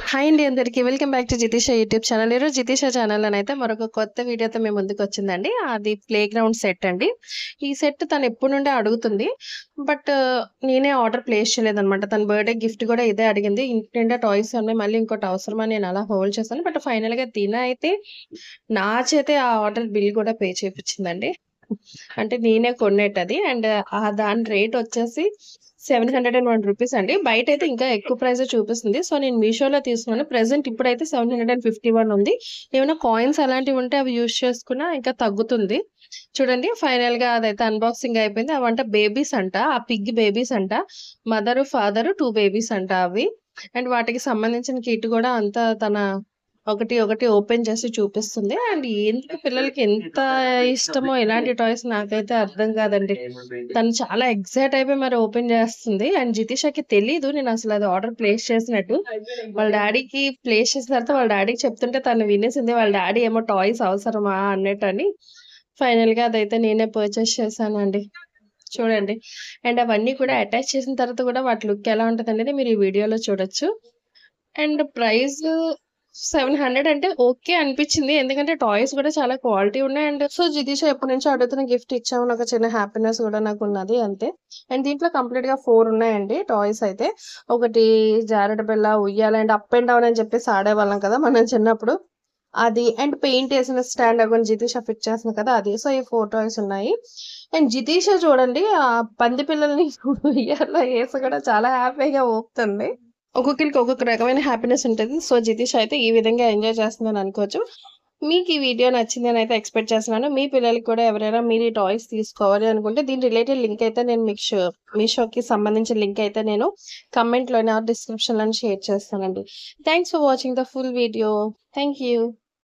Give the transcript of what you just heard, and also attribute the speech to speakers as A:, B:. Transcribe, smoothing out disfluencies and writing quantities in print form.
A: Hi అండి అందరికి welcome back to Jitisha YouTube channel. ఈరోజు జితీష ఛానల్ అయితే మరొక కొత్త వీడియోతో మేము ముందుకు వచ్చిందండి. అది ప్లే గ్రౌండ్ సెట్ అండి. ఈ సెట్ తను ఎప్పుడు నుండే అడుగుతుంది, బట్ నేనే ఆర్డర్ ప్లేస్ చేయలేదన్నమాట. తన బర్త్డే గిఫ్ట్ కూడా ఇదే అడిగింది. ఇంటి నిండా టాయ్స్ ఉన్నాయి, మళ్ళీ ఇంకోటి అవసరమా నేను అలా హోల్డ్ చేశాను. బట్ ఫైనల్గా తిన అయితే నా చేతే ఆ ఆర్డర్ బిల్ కూడా పే చేయించిందండి. అంటే నేనే కొనేటది. అండ్ దాని రేట్ వచ్చేసి 701 రూపీస్ అండి. బయట అయితే ఇంకా ఎక్కువ ప్రైస్ చూపిస్తుంది. సో నేను మీషోలో తీసుకున్నాను. ప్రెసెంట్ ఇప్పుడైతే 751 ఉంది. ఏమైనా కాయిన్స్ అలాంటివి ఉంటే అవి యూజ్ చేసుకున్నా ఇంకా తగ్గుతుంది. చూడండి ఫైనల్ గా అదైతే అన్బాక్సింగ్ అయిపోయింది. అవంట బేబీస్ అంట, ఆ పిగ్ బేబీస్ అంట. మదర్ ఫాదర్ 2 బేబీస్ అంట అవి. అండ్ వాటికి సంబంధించిన కిట్ కూడా అంతా తన ఒకటి ఒకటి ఓపెన్ చేసి చూపిస్తుంది. అండ్ ఎందుకు పిల్లలకి ఎంత ఇష్టమో ఇలాంటి టాయ్స్ నాకైతే అర్థం కాదండి. తను చాలా ఎక్సైట్ అయిపోయి మరి ఓపెన్ చేస్తుంది. అండ్ జితీషకి తెలీదు నేను అసలు అది ఆర్డర్ ప్లేస్ చేసినట్టు. వాళ్ళ డాడీకి ప్లేస్ చేసిన తర్వాత వాళ్ళ డాడీకి చెప్తుంటే తను వినేసింది. వాళ్ళ డాడీ ఏమో టాయ్స్ అవసరమా అన్నట్టు అని. ఫైనల్ గా అదైతే నేనే పర్చేస్ చేశానండి. చూడండి. అండ్ అవన్నీ కూడా అటాచ్ చేసిన తర్వాత కూడా వాటి లుక్ ఎలా ఉంటది అనేది మీరు ఈ వీడియోలో చూడొచ్చు. అండ్ ప్రైస్ 700 అంటే ఓకే అనిపించింది. ఎందుకంటే టాయ్స్ కూడా చాలా క్వాలిటీ ఉన్నాయి. అండ్ సో జితీష ఎప్పటినుంచో అడుగుతున్న గిఫ్ట్ ఇచ్చామని ఒక చిన్న హ్యాపీనెస్ కూడా నాకు ఉన్నది అంతే. అండ్ దీంట్లో కంప్లీట్ గా 4 ఉన్నాయండి టాయ్స్ అయితే. ఒకటి జారుడు బిళ్ళ, ఉయ్యాల అండ్ అప్ అండ్ డౌన్ అని చెప్పేసి ఆడేవాళ్ళం కదా మనం చిన్నప్పుడు. అది అండ్ పెయింట్ వేసిన స్టాండ్ అక్కడ జితీష ఫిట్ చేస్తుంది కదా అది. సో ఈ 4 టాయ్స్ ఉన్నాయి. అండ్ జితీష చూడండి ఆ పంది పిల్లల్ని ఉయ్యాలలో వేసి కూడా చాలా హ్యాపీగా ఊపుతుంది. ఒక్కొక్కరికి ఒక్కొక్క రకమైన హ్యాపీనెస్ ఉంటది. సో జితీష్ అయితే ఈ విధంగా ఎంజాయ్ చేస్తుందని అనుకోవచ్చు. మీకు ఈ వీడియో నచ్చింది అని అయితే ఎక్స్పెక్ట్ చేస్తున్నాను. మీ పిల్లలకి కూడా ఎవరైనా మీరు ఈ టాయ్స్ తీసుకోవాలి అనుకుంటే దీని రిలేటెడ్ లింక్ అయితే నేను మీకు మీషోకి సంబంధించిన లింక్ అయితే నేను కమెంట్లోనే డిస్క్రిప్షన్లో షేర్ చేస్తానండి. Thanks for watching the full video. Thank you.